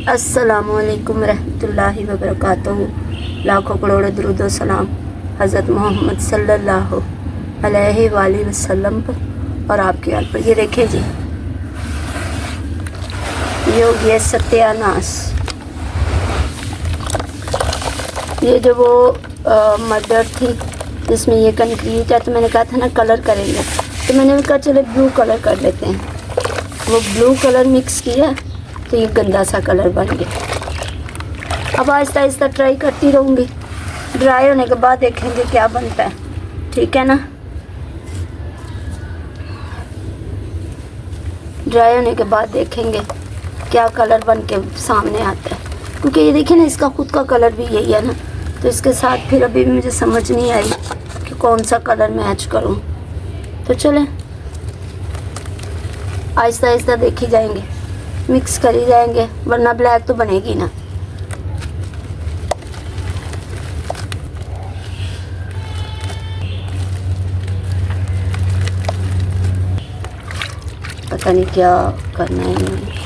अस्सलामुअलैकुम रहमतुल्लाहि व बरकातहू। लाखों करोड़ों दुरूद व सलाम हज़रत मोहम्मद सल्लल्लाहु अलैहि वसल्लम पर और आपके हाल पर। ये देखें जी, ये हो गया सत्यानाश। ये जो वो मर्डर थी जिसमें ये कंक्रीट है, तो मैंने कहा था ना कलर करेंगे, तो मैंने कहा चलो ब्लू कलर कर लेते हैं। वो ब्लू कलर मिक्स किया तो ये गंदा सा कलर बन गया। अब आहिस्ता आहिस्ता ट्राई करती रहूँगी, ड्राई होने के बाद देखेंगे क्या बनता है, ठीक है ना। ड्राई होने के बाद देखेंगे क्या कलर बन के सामने आता है, क्योंकि ये देखिए ना इसका खुद का कलर भी यही है ना, तो इसके साथ फिर अभी मुझे समझ नहीं आई कि कौन सा कलर मैच करूं। तो चलें आहिस्ता आहिस्ता देखी जाएंगे, मिक्स करी जाएंगे, वरना ब्लैक तो बनेगी ना। पता नहीं क्या करना है इन्हें।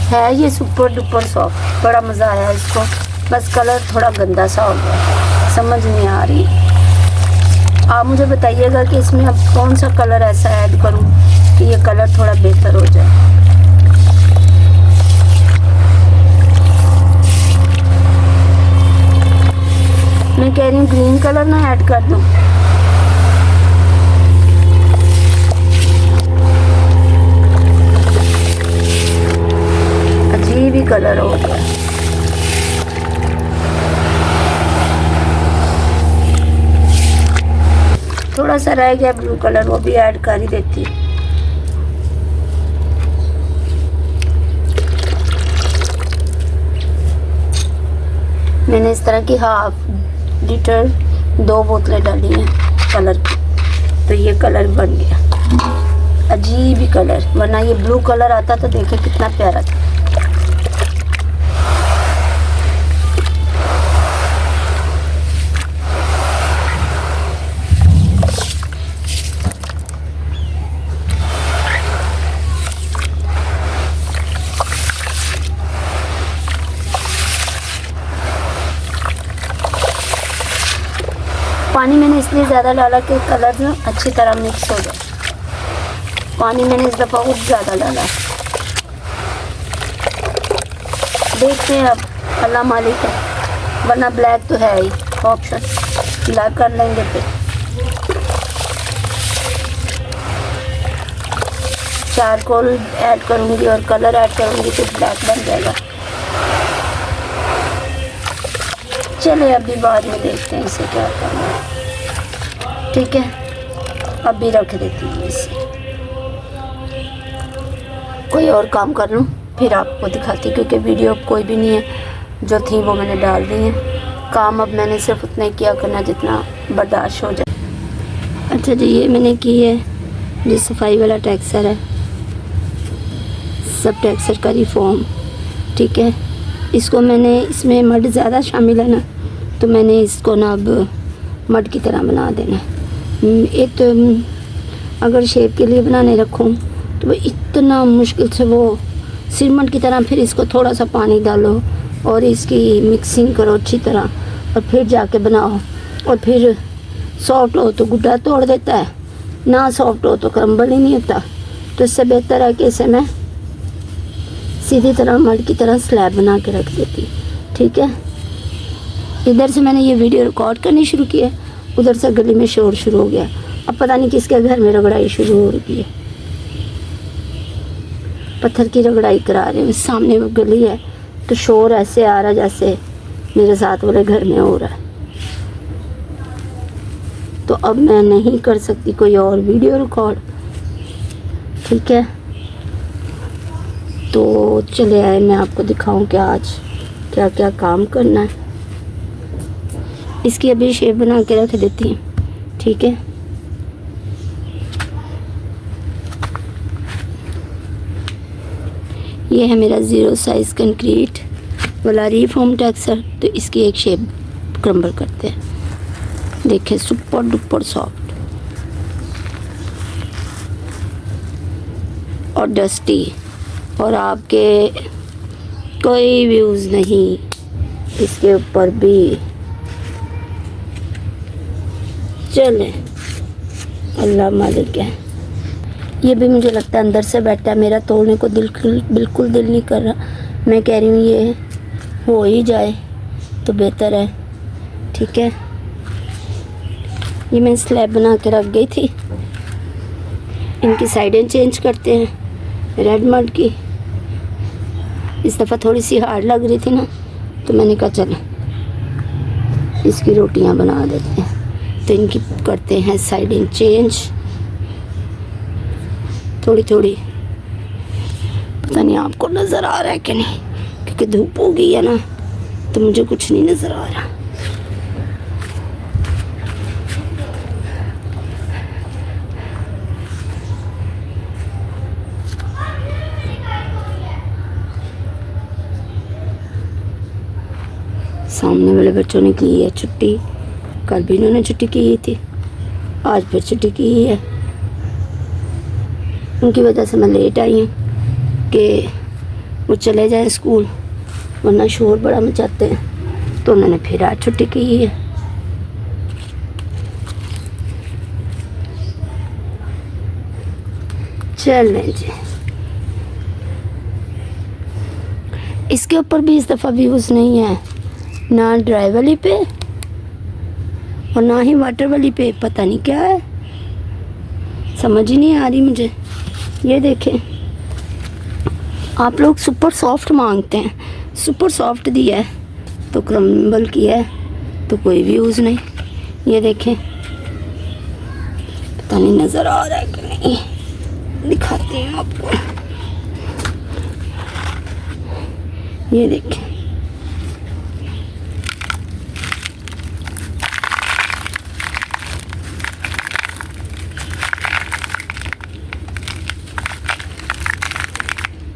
है ये सुपर डुपर सॉफ्ट, बड़ा मज़ा आया इसको, बस कलर थोड़ा गंदा सा हो गया, समझ नहीं आ रही। आप मुझे बताइएगा कि इसमें अब कौन सा कलर ऐसा ऐड करूं कि ये कलर थोड़ा बेहतर हो जाए। मैं कह रही हूँ ग्रीन कलर ना ऐड कर दूं। अजीब ही कलर हो गया। थोड़ा सा रह गया ब्लू कलर, वो भी ऐड कर ही देती। मैंने इस तरह की 1/2 लीटर 2 बोतलें डाली हैं कलर की, तो ये कलर बन गया। अजीब ही कलर, वरना ये ब्लू कलर आता तो देखे कितना प्यारा था। पानी मैंने इसलिए ज़्यादा डाला कि कलर ना अच्छी तरह मिक्स हो जाए। पानी मैंने इस दफ़ा बहुत ज़्यादा डाला। देखते हैं अब, अल्लाह मालिक है, वरना ब्लैक तो है ही ऑप्शन, ब्लैक कर लेंगे। फिर चारकोल ऐड करूँगी और कलर ऐड करूँगी तो ब्लैक बन जाएगा। चले अभी बाद में देखते हैं इसे क्या करना है, ठीक है। अभी रख देती हूँ इसे, कोई और काम कर लूँ फिर आपको दिखाती, क्योंकि वीडियो कोई भी नहीं है, जो थी वो मैंने डाल दी है। काम अब मैंने सिर्फ उतना ही किया करना जितना बर्दाश्त हो जाए। अच्छा जी, ये मैंने की है जो सफाई वाला टेक्सचर है, सब टेक्सचर का रिफॉर्म, ठीक है। इसको मैंने, इसमें मड ज़्यादा शामिल है ना, तो मैंने इसको ना अब मड की तरह बना देना। एक तो अगर शेप के लिए बनाने रखूँ तो वो इतना मुश्किल से वो सीमेंट की तरह, फिर इसको थोड़ा सा पानी डालो और इसकी मिक्सिंग करो अच्छी तरह और फिर जाके बनाओ, और फिर सॉफ्ट हो तो गुड्डा तोड़ देता है, ना सॉफ्ट हो तो क्रम्बल ही नहीं होता। तो इससे बेहतर है कि इसे मैं सीधी तरह मड की तरह स्लैब बना के रख देती, ठीक है। इधर से मैंने ये वीडियो रिकॉर्ड करनी शुरू की है, उधर से गली में शोर शुरू हो गया। अब पता नहीं किसके घर में रगड़ाई शुरू हो रही है, पत्थर की रगड़ाई करा रहे हैं। सामने वो गली है तो शोर ऐसे आ रहा जैसे मेरे साथ वाले घर में हो रहा है। तो अब मैं नहीं कर सकती कोई और वीडियो रिकॉर्ड, ठीक है। तो चले आए, मैं आपको दिखाऊं कि आज क्या क्या काम करना है। इसकी अभी शेप बना के रख देती हूँ, ठीक है। ये है मेरा 0 साइज़ कंक्रीट वाला रीफॉर्म टेक्सचर, तो इसकी एक शेप क्रम्बल करते हैं। देखिए सुपर डुपर सॉफ्ट, और डस्टी, और आपके कोई व्यूज़ नहीं इसके ऊपर भी। चलें, अल्लाह मालिक है। ये भी मुझे लगता है अंदर से बैठा है, मेरा तोड़ने को बिल्कुल दिल नहीं कर रहा। मैं कह रही हूँ ये हो ही जाए तो बेहतर है। ठीक है, ये मैं स्लैब बना के रख गई थी। इनकी साइडें चेंज करते हैं रेड मड की। इस दफ़ा थोड़ी सी हार्ड लग रही थी ना, तो मैंने कहा चलो इसकी रोटियां बना देते हैं। तो इनकी करते हैं साइडें चेंज थोड़ी थोड़ी। पता नहीं आपको नज़र आ रहा है कि नहीं, क्योंकि धूप हो गई है ना, तो मुझे कुछ नहीं नज़र आ रहा। सामने वाले बच्चों ने की है छुट्टी, कल भी इन्होंने छुट्टी की थी, आज फिर छुट्टी की है। उनकी वजह से मैं लेट आई हूँ कि वो चले जाएं स्कूल, वरना शोर बड़ा मचाते हैं। तो उन्होंने फिर आज छुट्टी की है। चलें जी, इसके ऊपर भी इस दफ़ा व्यूज़ नहीं है, ना ड्राई वाली पे और ना ही वाटर वाली पे। पता नहीं क्या है, समझ ही नहीं आ रही मुझे। ये देखें, आप लोग सुपर सॉफ्ट मांगते हैं, सुपर सॉफ्ट दिया है तो क्रम्बल किया है तो कोई व्यूज़ नहीं। ये देखें, पता नहीं नज़र आ रहा है कि नहीं, दिखाती हूँ आपको। ये देखें,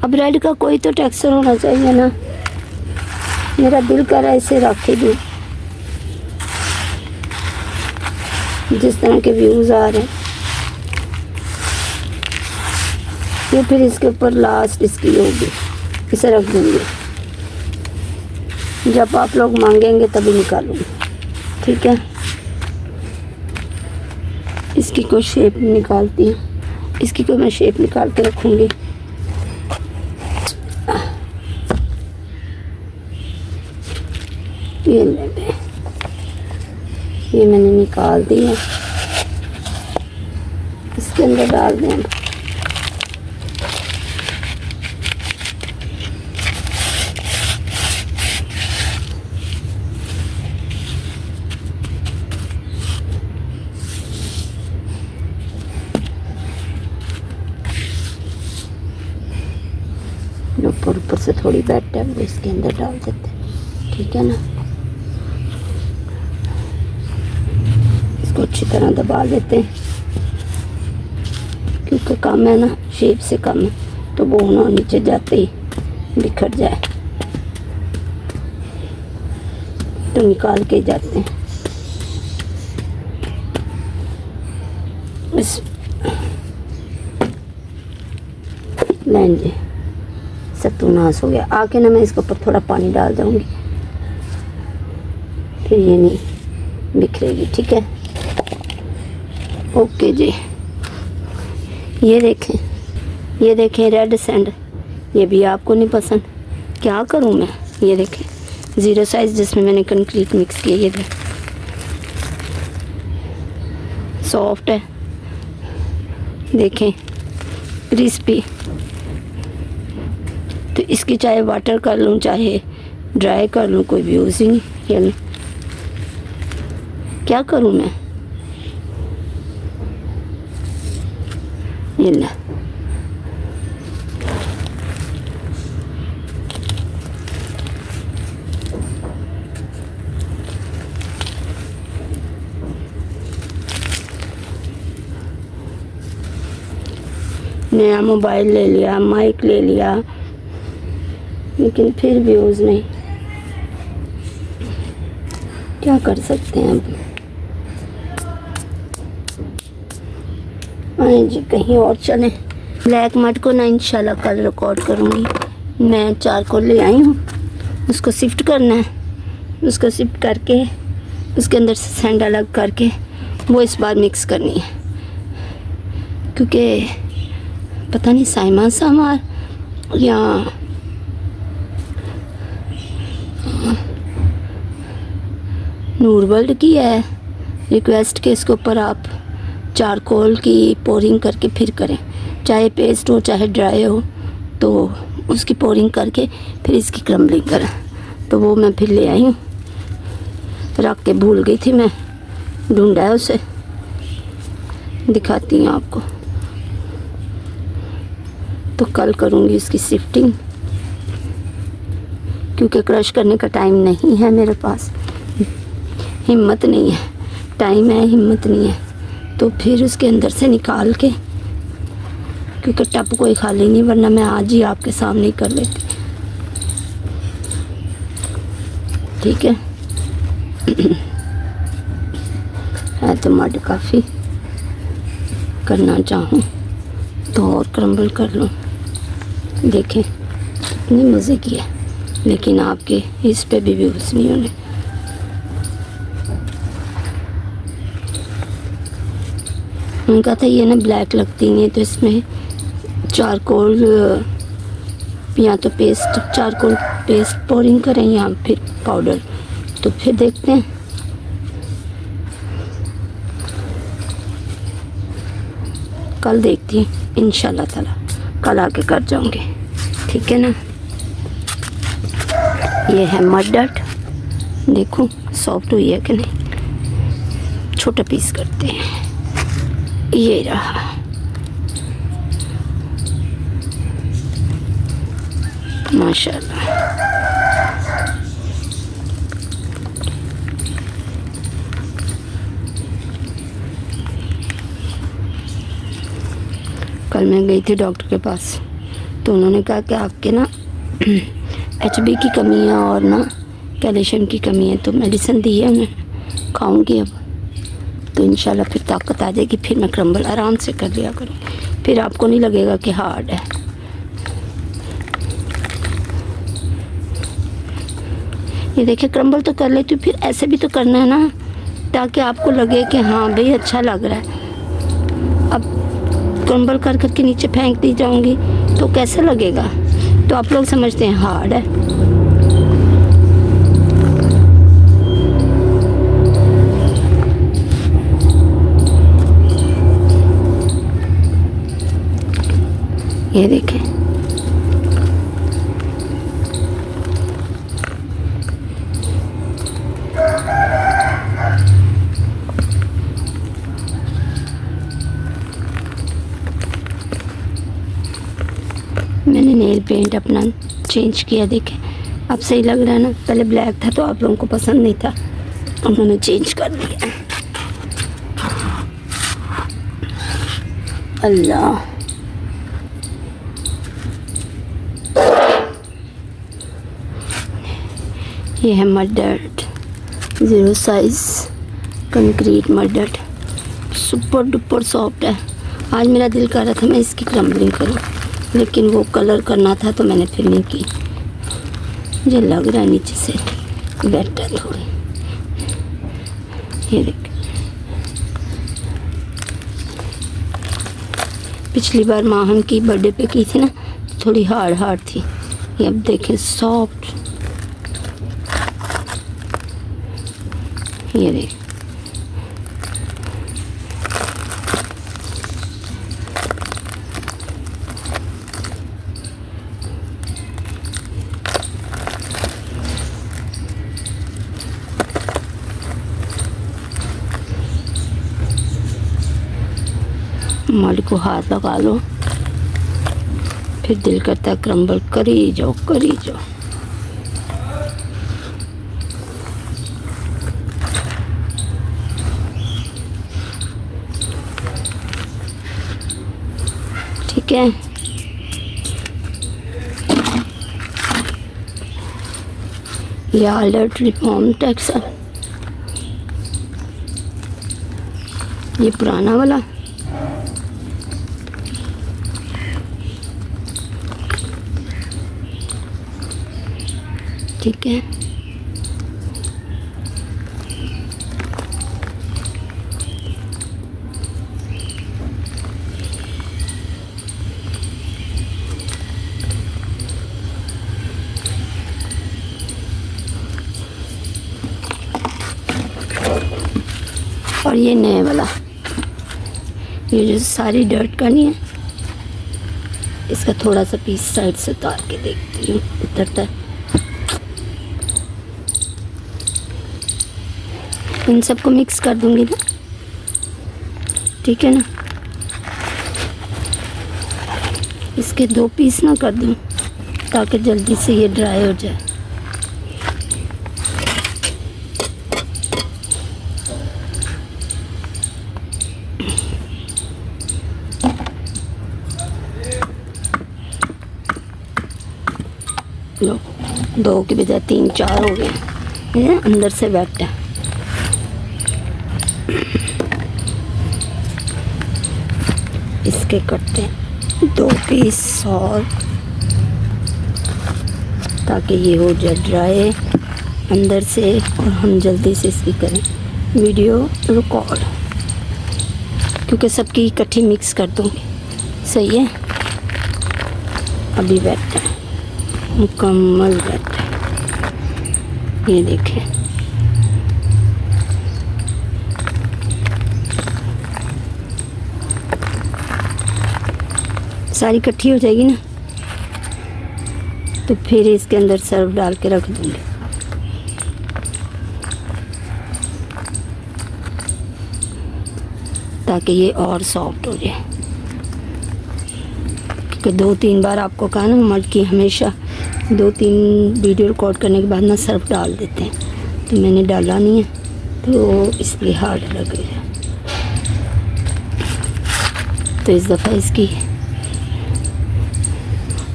अब रेड का कोई तो टेक्सचर होना चाहिए ना। मेरा दिल कर रहा है इसे रख ही दूँ, जिस तरह के व्यूज़ आ रहे हैं। ये फिर इसके ऊपर लास्ट इसकी होगी, इसे रख दूँगी। जब आप लोग मांगेंगे तभी निकालूँगी। ठीक है, इसकी कोई शेप निकालती हूँ, इसकी कोई मैं शेप निकाल के रखूँगी। ये ले लें, ये मैंने निकाल दिया, इसके अंदर डाल दें। ऊपर से थोड़ी बैठ है वो इसके अंदर डाल देते हैं। ठीक है ना, इसको अच्छी तरह दबा देते हैं, क्योंकि कम है ना, शेप से कम है, तो वो ना नीचे जाते ही बिखर जाए तो निकाल के जाते हैं। इस लें जी, सत्तूनास हो गया। आके ना मैं इसके ऊपर थोड़ा पानी डाल दूँगी, फिर ये नहीं बिखरेगी। ठीक है, ओके जी। ये देखें रेड सैंड, ये भी आपको नहीं पसंद, क्या करूँ मैं। ये देखें ज़ीरो साइज़ जिसमें मैंने कंक्रीट मिक्स किया, ये देखें सॉफ्ट है, देखें क्रिस्पी। तो इसकी चाहे वाटर कर लूँ चाहे ड्राई कर लूँ, कोई भी यूज़ ही नहीं। ये क्या करूँ मैं, ये ला नया मोबाइल ले लिया, माइक ले लिया, लेकिन फिर भी यूज़ नहीं। क्या कर सकते हैं अब। आए जी कहीं और चलें। ब्लैक मड को ना इंशाल्लाह कल रिकॉर्ड करूँगी। मैं चारकोल ले आई हूँ, उसको शिफ्ट करना है, उसको शिफ्ट करके उसके अंदर से सैंड अलग करके वो इस बार मिक्स करनी है, क्योंकि पता नहीं साइमा सामार या नूर वर्ल्ड की है रिक्वेस्ट के इसके ऊपर आप चारकोल की पोरिंग करके फिर करें, चाहे पेस्ट हो चाहे ड्राई हो, तो उसकी पोरिंग करके फिर इसकी क्रम्बलिंग करें। तो वो मैं फिर ले आई हूँ, रख के भूल गई थी मैं, ढूंढा है उसे, दिखाती हूँ आपको। तो कल करूँगी इसकी शिफ्टिंग, क्योंकि क्रश करने का टाइम नहीं है मेरे पास, हिम्मत नहीं है, टाइम है हिम्मत नहीं है। तो फिर उसके अंदर से निकाल के, क्योंकि टप कोई खाली नहीं, वरना मैं आज ही आपके सामने ही कर लेती। ठीक है। है तो मड काफ़ी, करना चाहूँ तो और क्रम्बल कर लूँ। देखें कितनी मज़े की है, लेकिन आपके इस पे भी व्यूज़ नहीं होने। उनका था ये ना ब्लैक लगती नहीं है, तो इसमें चारकोल या तो पेस्ट, चारकोल पेस्ट पोरिंग करें या फिर पाउडर, तो फिर देखते हैं। कल देखती हैं इंशाल्लाह ताला, कल आके कर जाऊंगी। ठीक है ना। ये है मड डट, देखो सॉफ्ट हुई है कि नहीं। छोटा पीस करते हैं, ये रहा। माशाल्लाह। कल मैं गई थी डॉक्टर के पास, तो उन्होंने कहा कि आपके ना HB की कमी है और ना कैल्शियम की कमी है, तो मेडिसिन दी है उन्हें, खाऊंगी अब, तो इंशाल्लाह फिर ताकत आ जाएगी। फिर मैं क्रम्बल आराम से कर लिया करूँ, फिर आपको नहीं लगेगा कि हार्ड है। ये देखिए क्रम्बल तो कर लेती हूँ, फिर ऐसे भी तो करना है ना, ताकि आपको लगे कि हाँ भाई अच्छा लग रहा है। अब क्रम्बल कर करके नीचे फेंक दी जाऊंगी तो कैसे लगेगा, तो आप लोग समझते हैं हार्ड है। ये देखें, मैंने नेल पेंट अपना चेंज किया, देखें अब सही लग रहा है ना। पहले ब्लैक था तो आप लोगों को पसंद नहीं था, अब मैंने चेंज कर दिया। अल्लाह, ये है मड डट 0 साइज कंक्रीट मड डट, सुपर डुपर सॉफ्ट है। आज मेरा दिल कर रहा था मैं इसकी क्रम्बलिंग करूं, लेकिन वो कलर करना था तो मैंने फिर नहीं की। मुझे लग रहा है नीचे से वेट है थोड़ी। ये देख, पिछली बार माहन की बर्थडे पे की थी ना, थोड़ी हार्ड थी, ये अब देखें सॉफ्ट। ये देख, मड को हाथ लगा लो, फिर दिल करता है क्रम्बल करी जाओ करी जाओ। ठीक है। ये अलर्ट रिफॉर्म टेक्सर, ये पुराना वाला, ठीक है। और ये नए वाला, ये जो सारी डर्ट का नहीं है, इसका थोड़ा सा पीस साइड से उतार के देखती हूँ उतरता है। इन सबको मिक्स कर दूंगी ना, ठीक है ना। इसके 2 पीस ना कर दूँ ताकि जल्दी से ये ड्राई हो जाए। लो, 2 की बजाय 3-4 हो गए। ये अंदर से वेट है। इसके करते हैं 2 पीस और, ताकि ये हो जाए ड्राई अंदर से और हम जल्दी से इसकी करें वीडियो रिकॉर्ड, क्योंकि सबकी इकट्ठी मिक्स कर दूँगी। सही है। अभी वेट है, मुकम्मल वेट है। ये देखें, सारी इकट्ठी हो जाएगी ना, तो फिर इसके अंदर सर्फ डाल के रख दूँगी। ताकि ये और सॉफ्ट हो जाए, क्योंकि 2-3 बार आपको कहा ना मटकी हमेशा 2-3 वीडियो रिकॉर्ड करने के बाद ना सर्फ डाल देते हैं, तो मैंने डाला नहीं है, तो इसलिए हार्ड लग गया। तो इस दफ़ा इसकी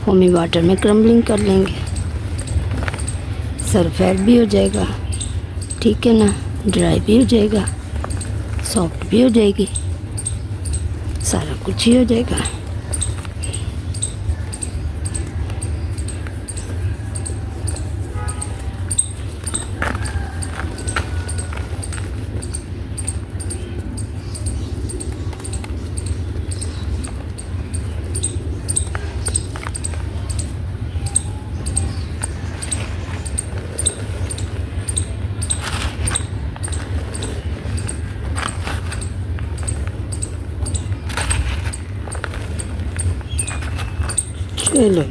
होमी वाटर में क्रम्बलिंग कर लेंगे, सरफेट भी हो जाएगा, ठीक है ना, ड्राई भी हो जाएगा, सॉफ्ट भी हो जाएगी, सारा कुछ ही हो जाएगा। चलो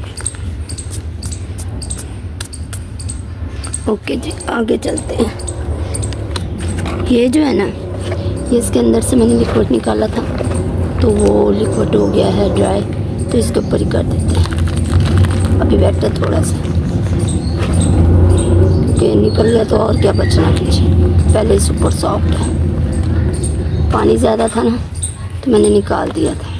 ओके जी, आगे चलते हैं। ये जो है ना, ये इसके अंदर से मैंने लिक्विड निकाला था, तो वो लिक्विड हो गया है ड्राई, तो इसके ऊपर ही कर देते हैं। अभी बैठता थोड़ा सा, क्योंकि निकल गया तो और क्या बचना पीछे। पहले इस ऊपर सॉफ्ट है, पानी ज़्यादा था ना तो मैंने निकाल दिया था।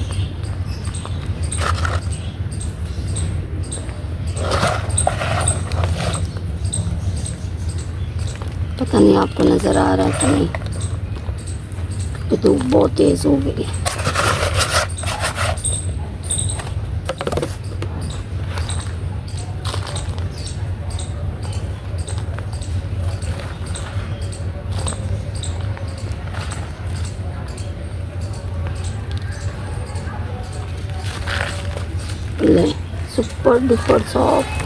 पता नहीं आपको नज़र आ रहा है कि नहीं, कि धूप बहुत तेज़ हो गई है। ले, सुपर डुपर सॉफ्ट।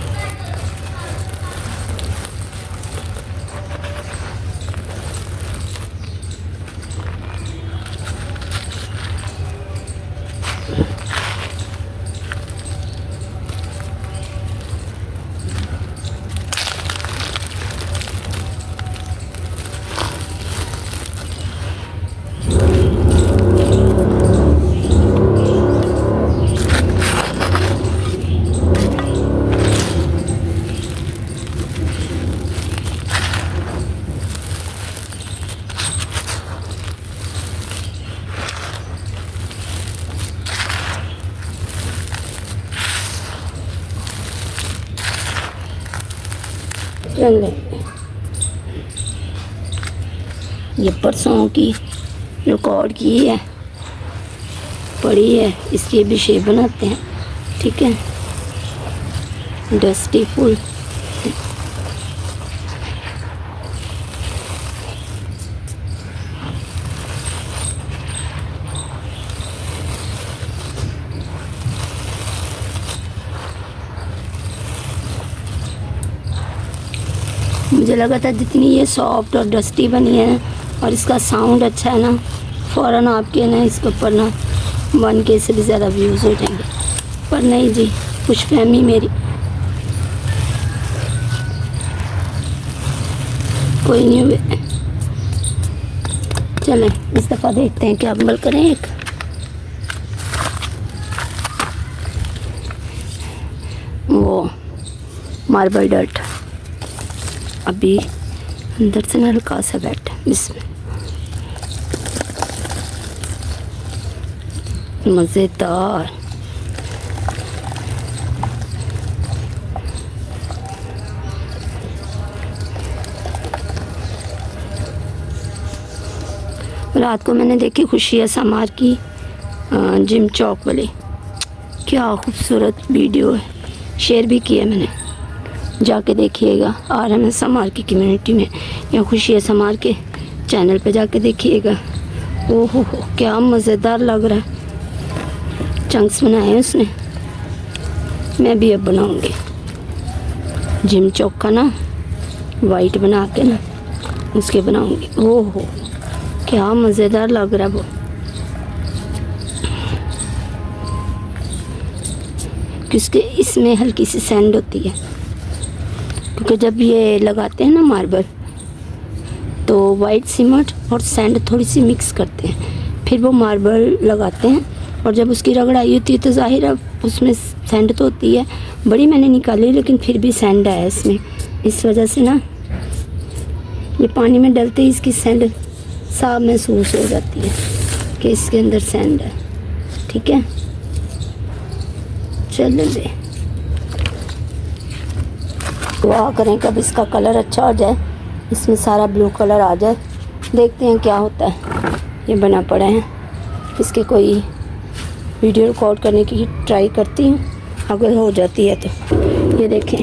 चल, ये परसों की रिकॉर्ड की है, पड़ी है, इसकी भी शेप बनाते हैं, ठीक है। डस्टी फुल मुझे लगा था जितनी ये सॉफ्ट और डस्टी बनी है और इसका साउंड अच्छा है ना, फ़ौरन आपके ना इसके ऊपर ना 1K से भी ज़्यादा व्यूज़ हो जाएंगे, पर नहीं जी, खुशफहमी मेरी, कोई नहीं हुए। चलें इस दफ़ा देखते हैं क्या अमल करें। एक वो मार्बल डर्ट अभी अंदर से ना हल्का सा बैठ, इसमें मज़ेदार। रात को मैंने देखी खुशिया समार की जिम चौक वाली, क्या खूबसूरत वीडियो है, शेयर भी किया मैंने, जाके देखिएगा RM समार की कम्युनिटी में या खुशिया समार के चैनल पे जाके देखिएगा। ओहो हो क्या मज़ेदार लग रहा है। चंक्स बनाए हैं उसने, मैं भी अब बनाऊंगी जिम चौक का ना, वाइट बना के ना उसके बनाऊंगी। ओहो क्या मज़ेदार लग रहा है वो, क्योंकि इसमें हल्की सी सैंड होती है, क्योंकि जब ये लगाते हैं ना मार्बल तो वाइट सीमेंट और सैंड थोड़ी सी मिक्स करते हैं, फिर वो मार्बल लगाते हैं, और जब उसकी रगड़ाई होती है तो ज़ाहिर है उसमें सैंड तो होती है, बड़ी मैंने निकाली लेकिन फिर भी सैंड आया इसमें, इस वजह से ना ये पानी में डलते ही इसकी सैंड साफ महसूस हो जाती है कि इसके अंदर सैंड है। ठीक है, चल दे दुआ करें कब इसका कलर अच्छा हो जाए, इसमें सारा ब्लू कलर आ जाए, देखते हैं क्या होता है। ये बना पड़ा है, इसके कोई वीडियो रिकॉर्ड करने की ट्राई करती हूँ, अगर हो जाती है तो। ये देखें,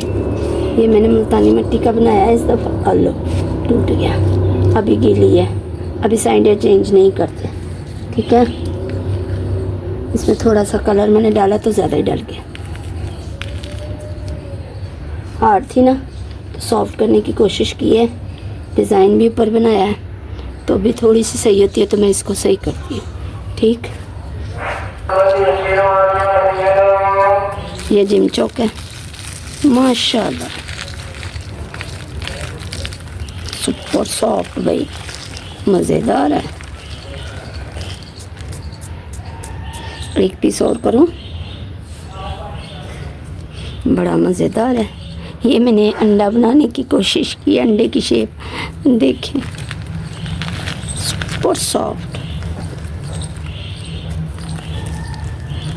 ये मैंने मुल्तानी मिट्टी का बनाया है इस दफ़ा, लो टूट गया, अभी गीली है, अभी साइड चेंज नहीं करते। ठीक है, इसमें थोड़ा सा कलर मैंने डाला तो ज़्यादा ही डल गया, हार्ड थी ना तो सॉफ्ट करने की कोशिश की है, डिज़ाइन भी ऊपर बनाया है तो अभी थोड़ी सी सही होती है तो मैं इसको सही करती हूँ। ठीक, ये जिम चौक है, माशाल्लाह सुपर सॉफ्ट भाई, मज़ेदार है। एक पीस और करूँ, बड़ा मज़ेदार है। ये मैंने अंडा बनाने की कोशिश की, अंडे की शेप देखें, सुपर सॉफ्ट,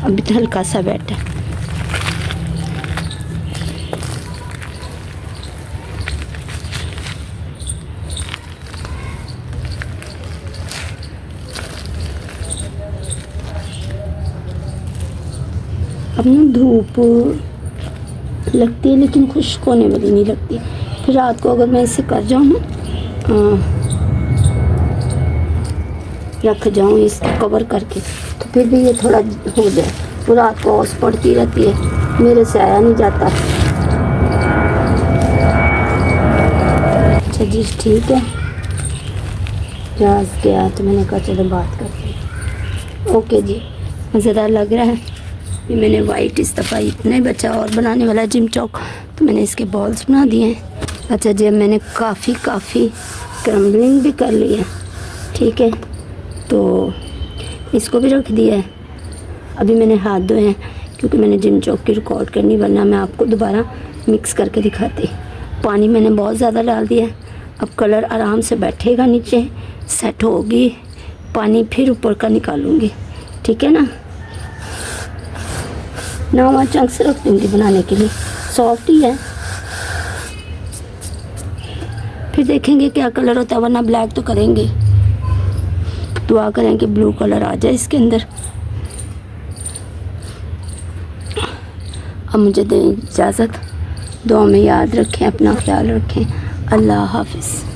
अभी तो हल्का सा बैठा है। अब ना धूप लगती है लेकिन खुश्क होने वाली नहीं लगती, फिर रात को अगर मैं इसे कर जाऊँ ना, रख जाऊँ इसको कवर करके, तो फिर भी ये थोड़ा हो जाए, तो रात को ओस पड़ती रहती है, मेरे से आया नहीं जाता। अच्छा जी ठीक है, राज गया तो मैंने कहा चलो बात करते हैं। ओके जी, मज़ेदार लग रहा है। ये मैंने वाइट इस दफ़ा इतने बचा और बनाने वाला जिम चौक, तो मैंने इसके बॉल्स बना दिए हैं। अच्छा जी, अब मैंने काफ़ी क्रम्बलिंग भी कर ली है। ठीक है, तो इसको भी रख दिया है। अभी मैंने हाथ धोए हैं क्योंकि मैंने जिम चौक की रिकॉर्ड करनी, वरना मैं आपको दोबारा मिक्स करके दिखाती। पानी मैंने बहुत ज़्यादा डाल दिया है, अब कलर आराम से बैठेगा, नीचे सेट होगी, पानी फिर ऊपर का निकालूँगी। ठीक है ना, ना वहाँ चंक्स रख दूँगी बनाने के लिए, सॉफ्ट ही है, फिर देखेंगे क्या कलर होता है, वरना ब्लैक तो करेंगे। दुआ करें कि ब्लू कलर आ जाए इसके अंदर। अब मुझे दें इजाज़त, दुआ में याद रखें, अपना ख्याल रखें, अल्लाह हाफिज़।